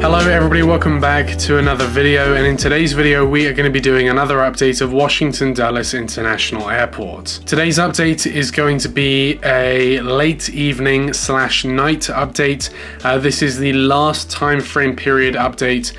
Hello everybody, welcome back to another video, and in today's video we are going to be doing another update of Washington Dulles International Airport. Today's update is going to be a late evening / night update. This is the last time frame period update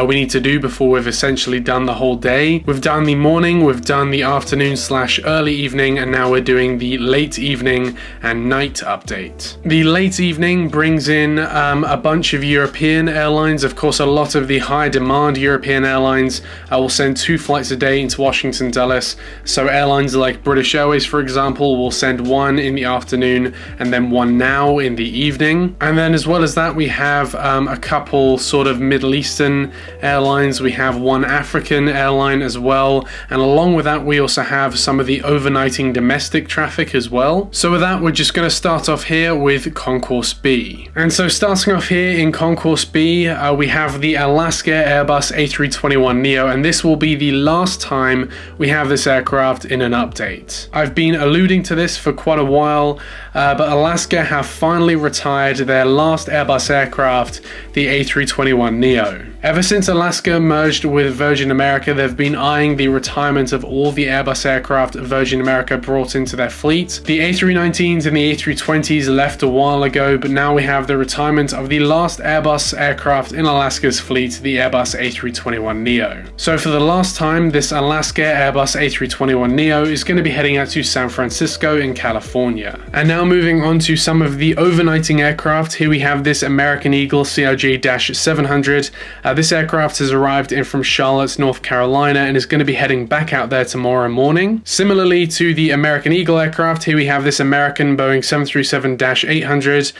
we need to do before we've essentially done the whole day. We've done the morning, we've done the afternoon / early evening, and now we're doing the late evening and night update. The late evening brings in a bunch of European airlines. Of course, a lot of the high demand European airlines will send 2 flights a day into Washington Dulles. So airlines like British Airways, for example, will send 1 in the afternoon and then 1 now in the evening. And then as well as that, we have a couple sort of Middle Eastern airlines. We have 1 African airline as well. And along with that, we also have some of the overnighting domestic traffic as well. So with that, we're just going to start off here with Concourse B. And so starting off here in Concourse B, we have the Alaska Airbus A321neo, and this will be the last time we have this aircraft in an update. I've been alluding to this for quite a while, but Alaska have finally retired their last Airbus aircraft, the A321neo. Ever since Alaska merged with Virgin America, they've been eyeing the retirement of all the Airbus aircraft Virgin America brought into their fleet. The A319s and the A320s left a while ago, but now we have the retirement of the last Airbus aircraft in Alaska's fleet, the Airbus A321neo. So for the last time, this Alaska Airbus A321neo is going to be heading out to San Francisco in California. And now moving on to some of the overnighting aircraft, here we have this American Eagle CRJ-700. This aircraft has arrived in from Charlotte, North Carolina, and is going to be heading back out there tomorrow morning. Similarly to the American Eagle aircraft, here we have this American Boeing 737-800.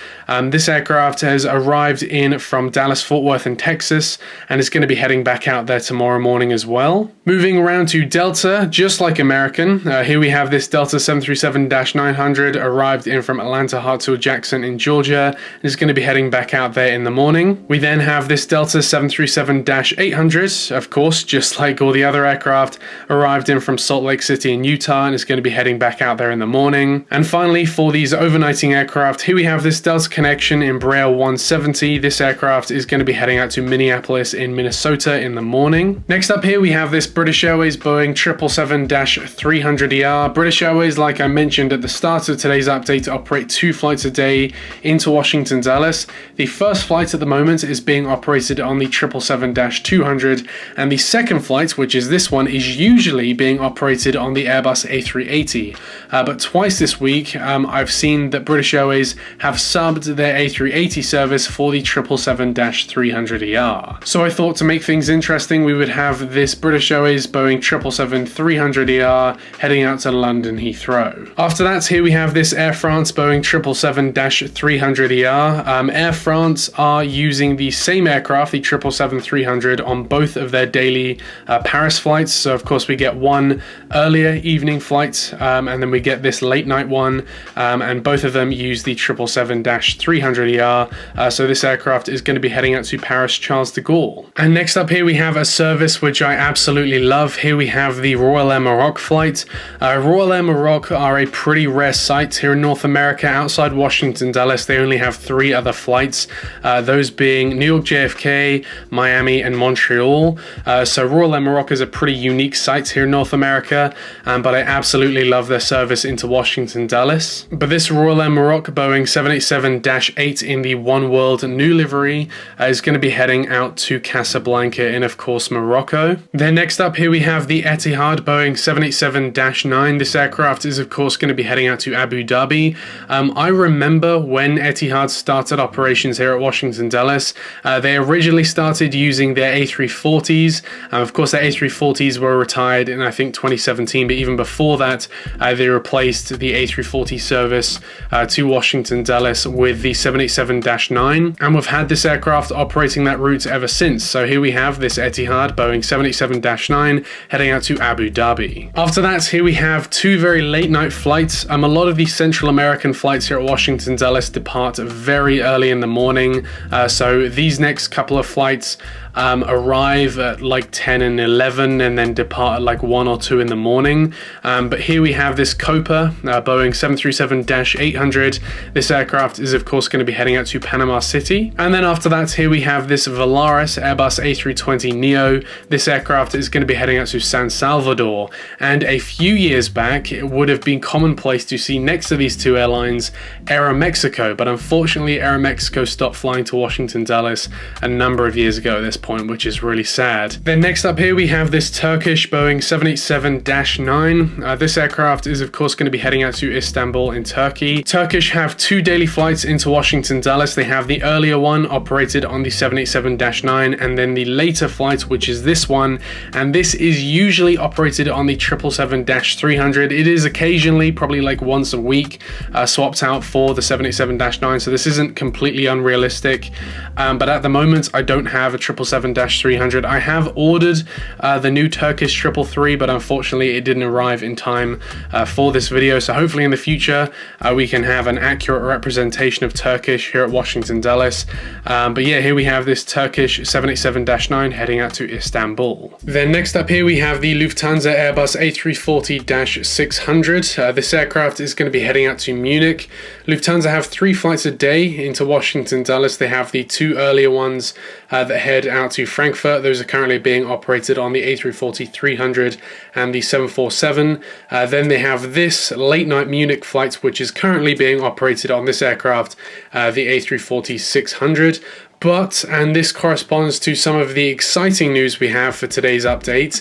This aircraft has arrived in from Dallas-Fort Worth in Texas and is going to be heading back out there tomorrow morning as well. Moving around to Delta, just like American, here we have this Delta 737-900 arrived in from Atlanta Hartsfield-Jackson in Georgia and is going to be heading back out there in the morning. We then have this Delta 737-800, of course, just like all the other aircraft, arrived in from Salt Lake City in Utah and is going to be heading back out there in the morning. And finally, for these overnighting aircraft, here we have this Delta Connection Embraer 170. This aircraft is going to be heading out to Minneapolis in Minnesota in the morning. Next up here, we have this British Airways Boeing 777-300ER. British Airways, like I mentioned at the start of today's update, operate 2 flights a day into Washington Dulles. The first flight at the moment is being operated on the 777-200, and the second flight, which is this one, is usually being operated on the Airbus A380. But twice this week, I've seen that British Airways have subbed their A380 service for the 777-300ER. So I thought to make things interesting, we would have this British Airways Boeing 777-300ER heading out to London Heathrow. After that, here we have this Air France Boeing 777-300ER. Air France are using the same aircraft, the 777-300, on both of their daily Paris flights. So of course we get 1 earlier evening flight, and then we get this late night one, and both of them use the 777-300ER. So this aircraft is going to be heading out to Paris Charles de Gaulle. And next up here we have a service which I absolutely love. Here we have the Royal Air Maroc flight. Royal Air Maroc are a pretty rare sight here in North America. Outside Washington Dulles, they only have 3 other flights, those being New York JFK, Miami, and Montreal. So Royal Air Maroc is a pretty unique site here in North America, but I absolutely love their service into Washington Dulles. But this Royal Air Maroc Boeing 787-8 in the One World new livery is going to be heading out to Casablanca in, of course, Morocco. Then next up here we have the Etihad Boeing 787-9. This aircraft is, of course, going to be heading out to Abu Dhabi. I remember when Etihad started operations here at Washington Dulles. They originally started using their A340s. Of course, their A340s were retired in, I think, 2017, but even before that, they replaced the A340 service to Washington Dulles with the 787-9, and we've had this aircraft operating that route ever since. So here we have this Etihad Boeing 787-9 heading out to Abu Dhabi. After that, here we have 2 very late night flights. A lot of the Central American flights here at Washington Dulles depart very early in the morning. So these next couple of flights arrive at like 10 and 11 and then depart at like 1 or 2 in the morning. But here we have this Copa, Boeing 737-800. This aircraft is of course going to be heading out to Panama City. And then after that, here we have this Volaris Airbus A320neo. This aircraft is going to be heading out to San Salvador. And a few years back, it would have been commonplace to see next to these two airlines Aeromexico, but unfortunately Aeromexico stopped flying to Washington Dulles a number of years ago at this point, which is really sad. Then next up here we have this Turkish Boeing 787-9. This aircraft is of course going to be heading out to Istanbul in Turkey. Turkish have 2 daily flights into Washington Dulles. They have the earlier one operated on the 787-9 and then the later flight, which is this one, and this is usually operated on the 777-300. It is occasionally, probably like once a week, swapped out for the 787-9, so this isn't completely unrealistic, but at the moment I don't have a 777-300. I have ordered the new Turkish 333, but unfortunately it didn't arrive in time for this video, so hopefully in the future we can have an accurate representation of Turkish here at Washington Dulles. But yeah, here we have this Turkish 787-9 heading out to Istanbul. Then next up here we have the Lufthansa Airbus A340-600. This aircraft is going to be heading out to Munich. Lufthansa have 3 flights a day into Washington Dulles. They have the 2 earlier ones that head out to Frankfurt. Those are currently being operated on the A340-300 and the 747. Then they have this late night Munich flight, which is currently being operated on this aircraft, the A340-600. But, and this corresponds to some of the exciting news we have for today's update,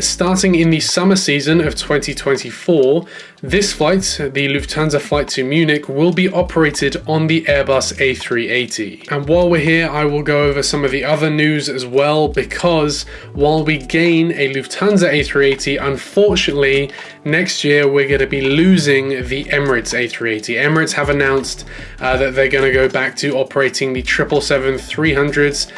starting in the summer season of 2024, this flight, the Lufthansa flight to Munich, will be operated on the Airbus A380. And while we're here, I will go over some of the other news as well, because while we gain a Lufthansa A380, unfortunately, next year we're going to be losing the Emirates A380. Emirates have announced that they're going to go back to operating the 777-300s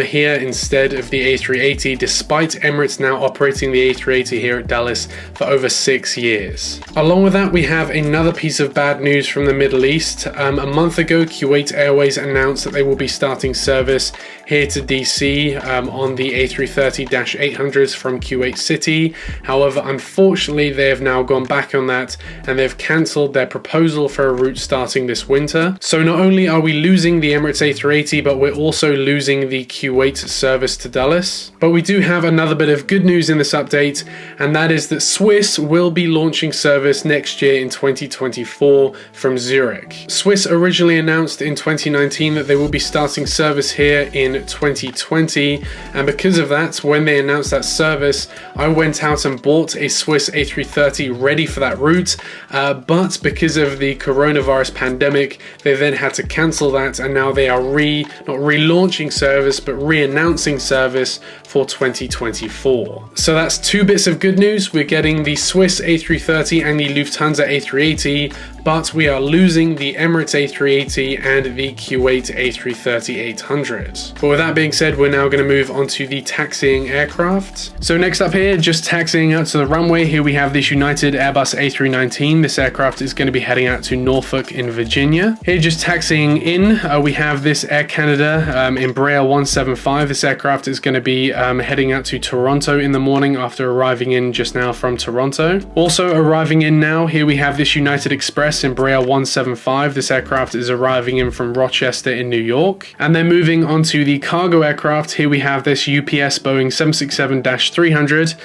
here instead of the A380, despite Emirates now operating the A380 here at Dulles for over 6 years. Along with that, we have another piece of bad news from the Middle East. A month ago, Kuwait Airways announced that they will be starting service here to DC on the A330-800s from Kuwait City. However, unfortunately, they have now gone back on that and they've cancelled their proposal for a route starting this winter. So not only are we losing the Emirates A380, but we're also losing the Kuwait service to Dulles. But we do have another bit of good news in this update, and that is that Swiss will be launching service next year in 2024 from Zurich. Swiss originally announced in 2019 that they will be starting service here in 2020, and because of that, when they announced that service, I went out and bought a Swiss A330 ready for that route, but because of the coronavirus pandemic, they then had to cancel that, and now they are not relaunching service, but re-announcing service for 2024. So that's 2 bits of good news. We're getting the Swiss A330 and the Lufthansa A380, but we are losing the Emirates A380 and the Kuwait A330-800. But with that being said, we're now going to move on to the taxiing aircraft. So next up here, just taxiing out to the runway, here we have this United Airbus A319. This aircraft is going to be heading out to Norfolk in Virginia. Here just taxiing in, we have this Air Canada Embraer 175. This aircraft is going to be heading out to Toronto in the morning after arriving in just now from Toronto. Also arriving in now, here we have this United Express Embraer 175. This aircraft is arriving in from Rochester in New York. And then moving on to the cargo aircraft, here we have this UPS Boeing 767-300.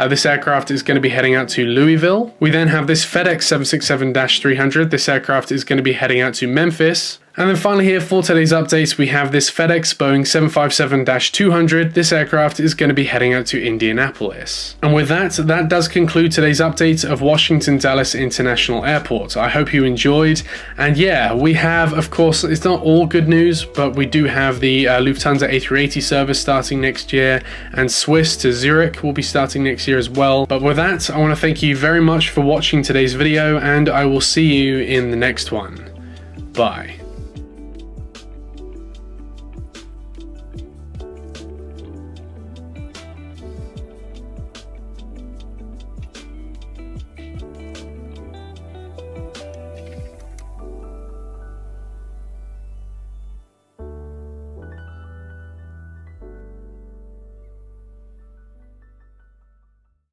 This aircraft is going to be heading out to Louisville. We then have this FedEx 767-300. This aircraft is going to be heading out to Memphis. And then finally here for today's updates, we have this FedEx Boeing 757-200. This aircraft is going to be heading out to Indianapolis. And with that does conclude today's update of Washington Dulles International Airport. I hope you enjoyed. And yeah, we have, of course, it's not all good news, but we do have the Lufthansa A380 service starting next year, and Swiss to Zurich will be starting next year as well. But with that, I want to thank you very much for watching today's video, and I will see you in the next one. Bye.